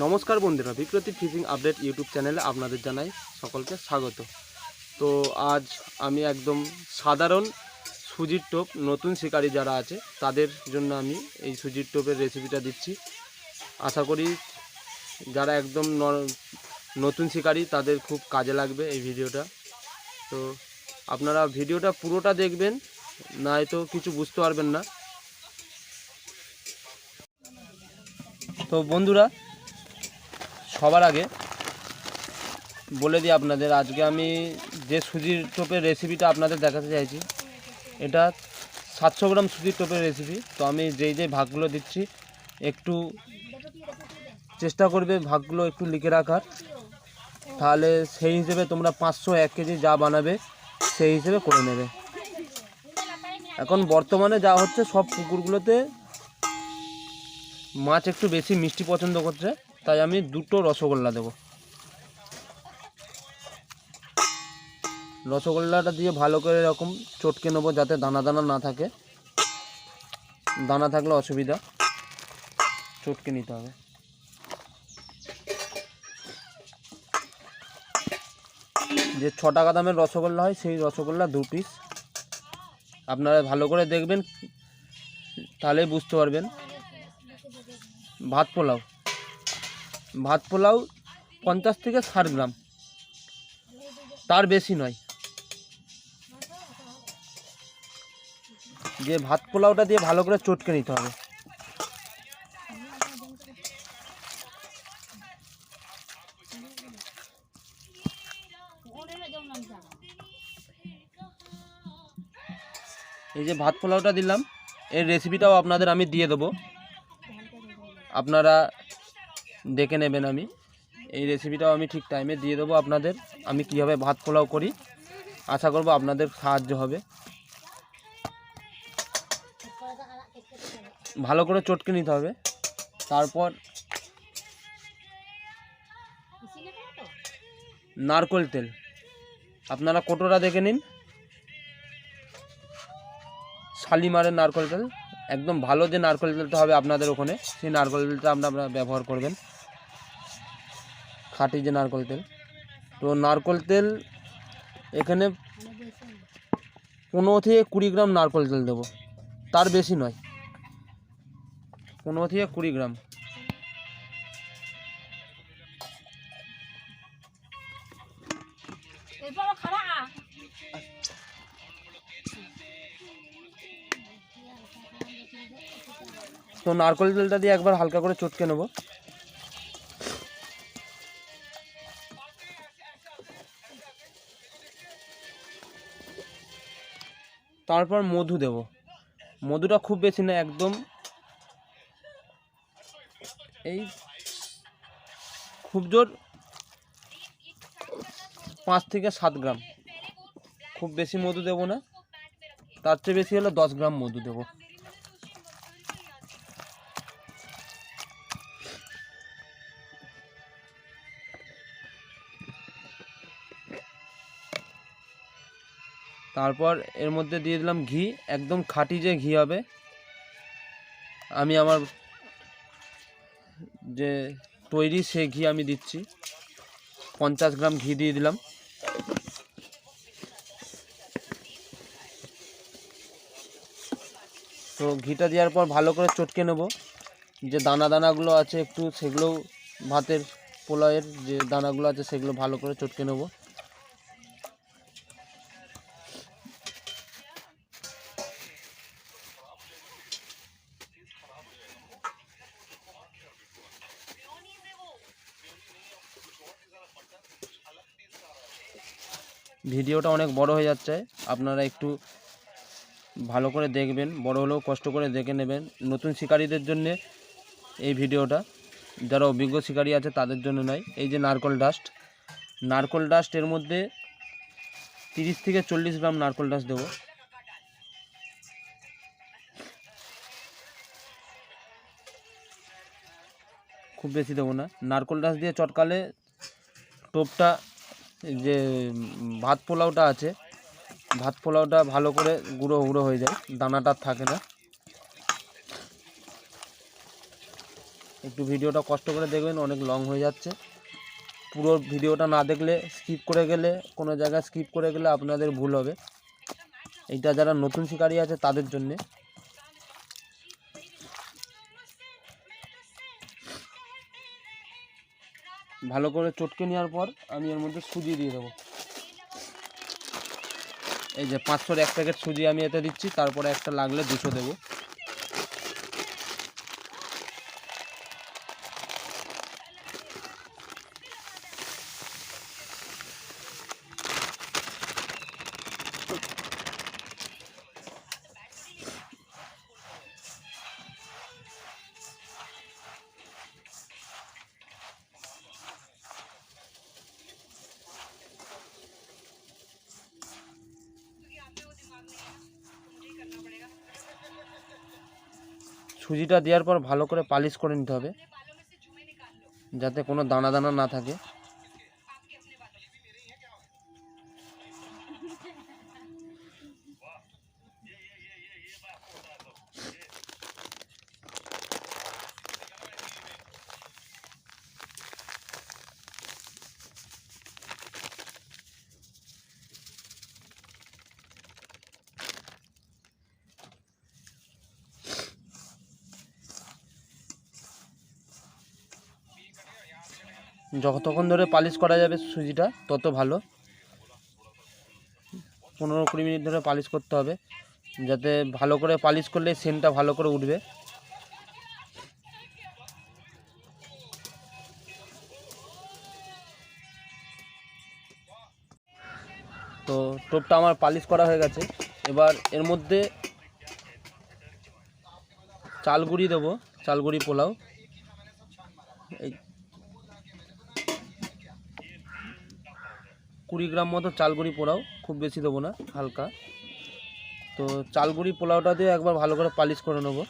নমস্কার বন্ধুরা, বিক্রতি fishing update YouTube চ্যানেলে আপনাদের জানাই সকলকে স্বাগত। তো আজ আমি একদম সাধারণ সুজির টোপ নতুন শিকারী যারা আছে তাদের জন্য আমি এই সুজির টোপের রেসিপিটা দিচ্ছি। আশা করি যারা একদম নতুন শিকারী তাদের খুব কাজে লাগবে এই ভিডিওটা। তো আপনারা ভিডিওটা পুরোটা দেখবেন, নয়তো কিছু বুঝতে পারবেন না। তো বন্ধুরা, সবার আগে বলে দিই আপনাদের, আজকে আমি যে সুজির টোপের রেসিপিটা আপনাদের দেখাতে চাইছি, এটা 700 গ্রাম সুজির টোপের রেসিপি। তো আমি যেই ভাগগুলো দিচ্ছি একটু চেষ্টা করবে ভাগগুলো একটু লিখে রাখার, তাহলে সেই হিসেবে তোমরা 500-1 কেজি যা বানাবে সেই হিসেবে করে নেবে। এখন বর্তমানে যা হচ্ছে, সব পুকুরগুলোতে মাছ একটু বেশি মিষ্টি পছন্দ করছে, তাই আমি 2টো রসগোল্লা দেবো। রসগোল্লাটা দিয়ে ভালো করে এরকম চটকে নেবো, যাতে দানা দানা না থাকে। দানা থাকলে অসুবিধা, চটকে নিতে হবে। যে 6 টাকা দামের রসগোল্লা হয়, সেই রসগোল্লা 2 পিস। আপনারা ভালো করে দেখবেন, তাহলেই বুঝতে পারবেন। ভাত পোলাও 50 থেকে 60 গ্রাম, তার বেশি নয়। যে ভাত পোলাওটা দিয়ে ভালো করে চটকে নিতে হবে। এই যে ভাত পোলাওটা দিলাম, এর রেসিপিটাও আপনাদের আমি দিয়ে দেবো, আপনারা দেখে নেবেন। আমি এই রেসিপিটাও আমি ঠিক টাইমে দিয়ে দেবো আপনাদের, আমি কীভাবে ভাত পোলাও করি। আশা করব আপনাদের সাহায্য হবে। ভালো করে চটকে নিতে হবে। তারপর নারকেল তেল, আপনারা কোটোটা দেখে নিন, শালিমারের নারকেল তেল, একদম ভালো যে নারকেল তেলটা হবে আপনাদের ওখানে, সেই নারকেল তেলটা আপনারা ব্যবহার করবেন, খাঁটি যে নারকেল তেল। তো নারকেল তেল এখানে 15 থেকে 20 গ্রাম নারকেল তেল দেবো, তার বেশি নয়। 15 থেকে 20 গ্রাম। তো নারকেল তেলটা দিয়ে একবার হালকা করে চটকে নেব। তারপর মধু দেব। মধুটা খুব বেশি না, একদম এই খুব জোর 5 থেকে 7 গ্রাম, খুব বেশি মধু দেব না, তার চেয়ে বেশি হলে 10 গ্রাম মধু দেব। তারপর এর মধ্যে দিয়ে দিলাম ঘি, একদম খাঁটি যে ঘি হবে। আমি আমার যে তৈরি সেই ঘি আমি দিচ্ছি, 50 গ্রাম ঘি দিয়ে দিলাম। তো ঘিটা দেওয়ার পর ভালো করে চটকে নেব। যে দানাগুলো আছে একটু, সেগুলোও ভাতের পোলাওয়ের যে দানাগুলো আছে সেগুলো ভালো করে চটকে নেব। ভিডিওটা অনেক বড় হয়ে যাচ্ছে, আপনারা একটু ভালো করে দেখবেন, বড় হলেও কষ্ট করে দেখে নেবেন। নতুন শিকারীদের জন্য এই ভিডিওটা, যারা অভিজ্ঞ শিকারী আছে তাদের জন্য নয়। এই যে নারকেল ডাস্ট, এর মধ্যে 30 থেকে 40 গ্রাম নারকেল ডাস্ট দেবো। খুব বেশি দেবো না। নারকেল ডাস্ট দিয়ে চটকালে টোপটা, যে ভাত পোলাওটা আছে, ভাত পোলাওটা ভালো করে গুঁড়ো গুঁড়ো হয়ে যায়, দানাটা থাকে না। একটু ভিডিওটা কষ্ট করে দেখবেন, অনেক লং হয়ে যাচ্ছে। পুরো ভিডিওটা না দেখলে স্কিপ করে গেলে, কোনো জায়গায় স্কিপ করে গেলে আপনাদের ভুল হবে। এইটা যারা নতুন শিকারি আছে তাদের জন্যে। ভালো করে চটকে নেওয়ার পর আমি এর মধ্যে সুজি দিয়ে দেবো। এই যে 500-র 1 প্যাকেট সুজি আমি এতে দিচ্ছি, তারপরে একটা লাগলে 200 দেবো। সুজিটা দেওয়ার পর ভালো করে পালিশ করে নিতে হবে, যাতে কোনো দানা দানা না থাকে। যতক্ষণ ধরে পালিশ করা যাবে সুজিটা তত ভালো। 15-20 মিনিট ধরে পালিশ করতে হবে, যাতে ভালো করে পালিশ করলে সেন্টটা ভালো করে উঠবে। তো টোপটা আমার পালিশ করা হয়ে গেছে। এবার এর মধ্যে চাল গুঁড়ি দেবো, চাল গুঁড়ি পোলাও। এই 20 গ্রাম মতো চাল গুঁড়ি পোলাও, খুব বেশি দেবো না, হালকা। তো চাল গুঁড়ি পোলাওটা দিয়ে একবার ভালো করে পালিশ করে নেবো।